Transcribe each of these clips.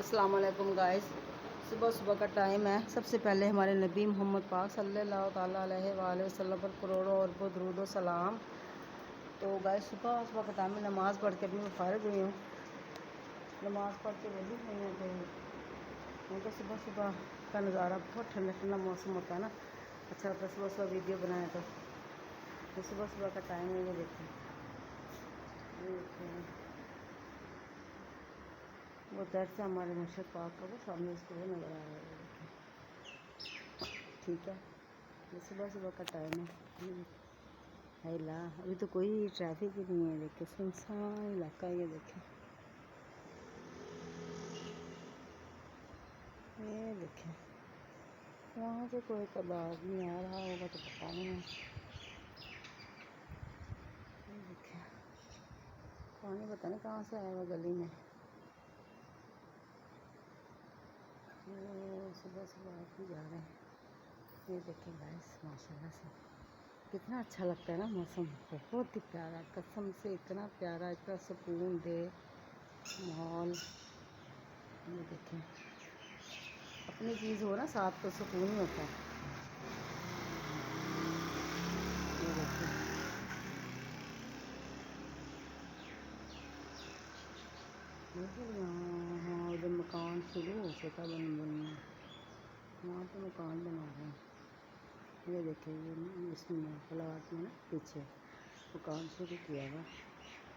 अस्सलाम वालेकुम गाइस। सुबह सुबह का टाइम है। सबसे पहले हमारे नबी मोहम्मद पाक सल्लल्लाहु ताला अलैहि वसल्लम पर करोड़ों अरबों दुरूद व सलाम। तो गाइस सुबह सुबह का टाइम में नमाज़ पढ़ के अभी मैं फ़ारिग हुई हूँ। नमाज़ पढ़ के वेली हुई हूँ। तो उनका सुबह सुबह का नज़ारा बहुत ठंडा ठंडा मौसम होता है ना, अच्छा लगता है। सुबह सुबह वीडियो बनाए तो सुबह सुबह का टाइम है। ये देखिए वो दर से हमारे मुर्शिद पाक का वो सामने इसको वो नज़र आ रहा है। देखिए ठीक है, ये सुबह सुबह का टाइम है ला। अभी तो कोई ट्रैफिक ही नहीं है। देखिए सुनसान इलाका। ये देखें, ये देखें वहाँ से कोई कब आदमी आ रहा होगा तो पता नहीं है। ये देखें पानी पता नहीं कहाँ से आएगा गली में। ये सुबह सुबह आदमी जा रहे हैं। ये देखें गाइस माशाल्लाह से कितना अच्छा लगता है ना मौसम, बहुत ही प्यारा, कसम से इतना प्यारा, इतना सुकून दे माहौल। ये देखें अपनी चीज़ हो ना साथ तो सुकून ही होता है। ये देखें यहाँ उधर मकान शुरू हो चुका बनना, वहाँ पे मकान बना रहे हैं। ये देखें ये इसमें प्लाट में ना पीछे मकान शुरू किया हुआ।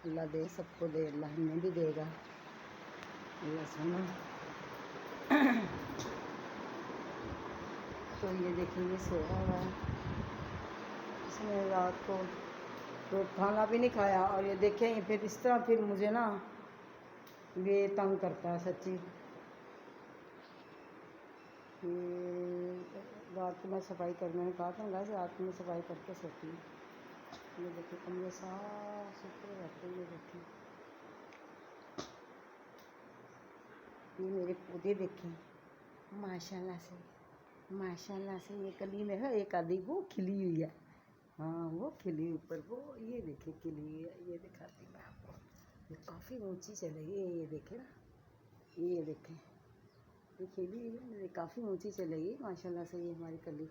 अल्लाह दे सबको दे, अल्लाह हमें भी देगा। अल्लाह सुना। तो ये देखिए ये सोया हुआ है, इसने रात को तो खाना भी नहीं खाया। और ये देखें फिर इस तरह फिर मुझे ना ये तंग करता है सच्ची। रात को मैं सफाई कर, मैंने कहा था ना रात को मैं सफाई करके सोती हूँ। ये देखिए कमरे साफ सुथरे रहते हैं। ये देखिए ये मेरे पौधे देखें माशाल्लाह से ये कली में है एक आधी वो खिली हुई है। हाँ वो खिली ऊपर वो ये देखिए खिली हुई है। ये दिखाती मैं आपको, ये काफ़ी ऊंची चलेगी। ये देखें ना, ये देखें ये खिली हुई है, ये काफ़ी ऊंची चलेगी माशाल्लाह से। ये हमारी कली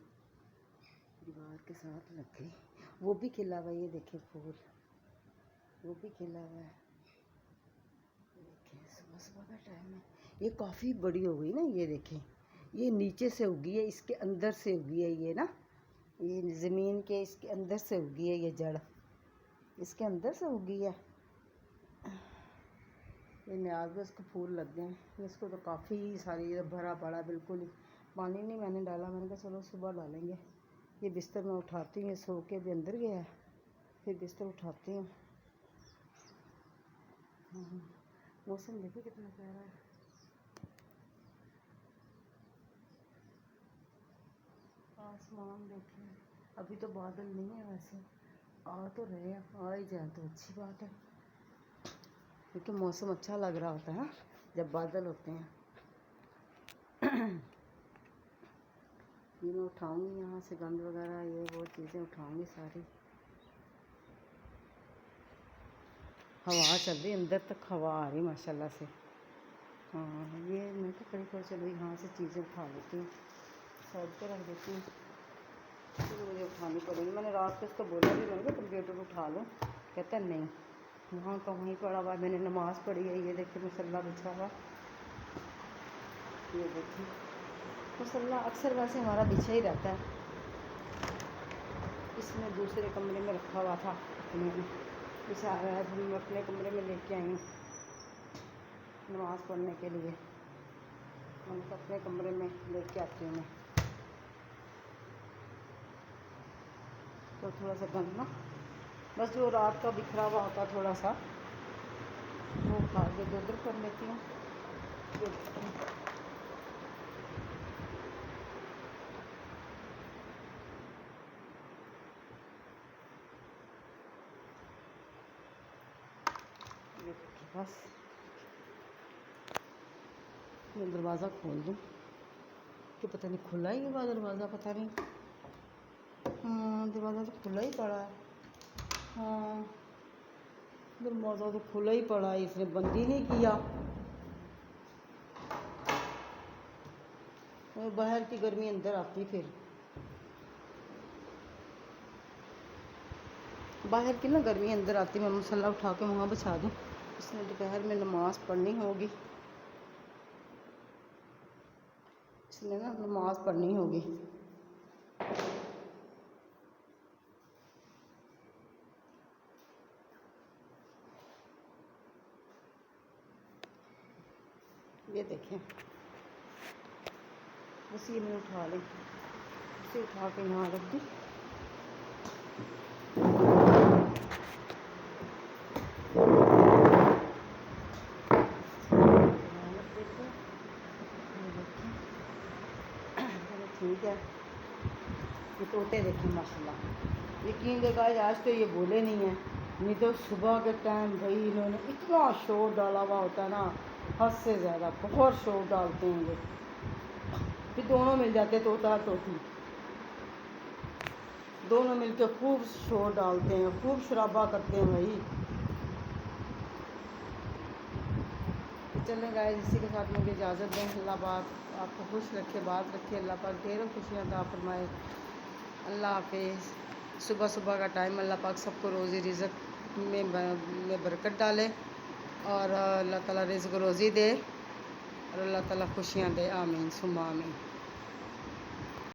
दीवार के साथ लग गई। वो भी खिला हुआ है। ये देखें फूल वो भी खिला हुआ है। देखिए सुबह सुबह का टाइम है। ये काफ़ी बड़ी हो गई ना। ये देखें ये नीचे से उगी है, इसके अंदर से उगी है। ये ना ये ज़मीन के इसके अंदर से उगी है। ये जड़ इसके अंदर से उगी है। ये न्याज में इसको फूल लग गए हैं। इसको तो काफ़ी सारी ये भरा पड़ा, बिल्कुल ही पानी नहीं मैंने डाला। मैंने कहा चलो सुबह डालेंगे। ये बिस्तर में उठाती हूँ, ये सो के भी अंदर गया है, फिर बिस्तर उठाती हूँ। मौसम देखिए कितना प्यारा है। आसमान देखें, अभी तो बादल नहीं है, वैसे आ तो रहे हैं, आ ही जाए तो अच्छी बात है, क्योंकि मौसम अच्छा लग रहा होता है ना जब बादल होते हैं। ये मैं उठाऊँगी यहाँ से गंद वगैरह, ये वो चीज़ें उठाऊँगी सारी। हवा चल रही, अंदर तक हवा आ रही माशाल्लाह से। हाँ ये मैं तो कहीं पर चलो यहाँ से चीज़ें उठा लेती हूँ, साइड पर रख देती हूँ। तो मुझे उठानी पड़ेगी। मैंने रात को इसको बोला भी, मैंने कहा कंप्यूटर उठा लो, कहता नहीं वहाँ का वहीं पड़ा हुआ। मैंने नमाज़ पढ़ी है। ये देखिए मसल्ला बिछा हुआ। ये देखिए मसल्ला अक्सर वैसे हमारा बिछा ही रहता है। इसमें दूसरे कमरे में रखा हुआ था, अपने में बिछा रहा है। फिर मैं अपने कमरे में लेके आई हूँ नमाज़ पढ़ने के लिए। मैंने तो अपने कमरे में लेके आती हूँ मैं। तो थोड़ा सा गंद ना, बस जो रात का बिखरा हुआ होता थोड़ा सा वो उठा के इधर कर लेती हूँ। ये बस मैं दरवाज़ा खोल दूँ कि पता नहीं खुला ही हुआ दरवाज़ा, पता नहीं। हाँ दरवाज़ा तो खुला ही पड़ा है। हाँ दरवाज़ा तो खुला ही पड़ा है, इसने बंद ही नहीं किया। और बाहर की गर्मी अंदर आती, फिर बाहर की ना गर्मी अंदर आती। मैं मसाला उठा के वहाँ बिछा दूँ, इसमें दोपहर में नमाज़ पढ़नी होगी, इसलिए ना नमाज़ पढ़नी होगी। ये देखें, उसी में उठा लें, उसे उठा के यहाँ रख दी। ठीक है, ये तोते देखें माशाल्लाह, यकीन देगा आज तो ये बोले नहीं है, नहीं तो सुबह के टाइम भाई इन्होंने इतना शोर डाला हुआ होता है ना, हद से ज़्यादा बहुत शोर डालते हैं ये। फिर दोनों मिल जाते, तोता तोती दोनों मिलकर खूब शोर डालते हैं, खूब शराबा करते हैं भाई। चलें गाइस, इसी के साथ मुझे इजाज़त दें। अल्लाह पाक आपको खुश रखे, बात रखे, अल्लाह पाक ढेरों खुशियाँ अता फरमाए। अल्लाह हाफिज़। सुबह सुबह का टाइम, अल्लाह पाक सबको रोज़ी रिज़्क़ में बरकत डाले और अल्लाह ताला रिज़्क़ रोज़ी दे और अल्लाह ताला खुशियाँ दे। आमीन सुम्मा आमीन।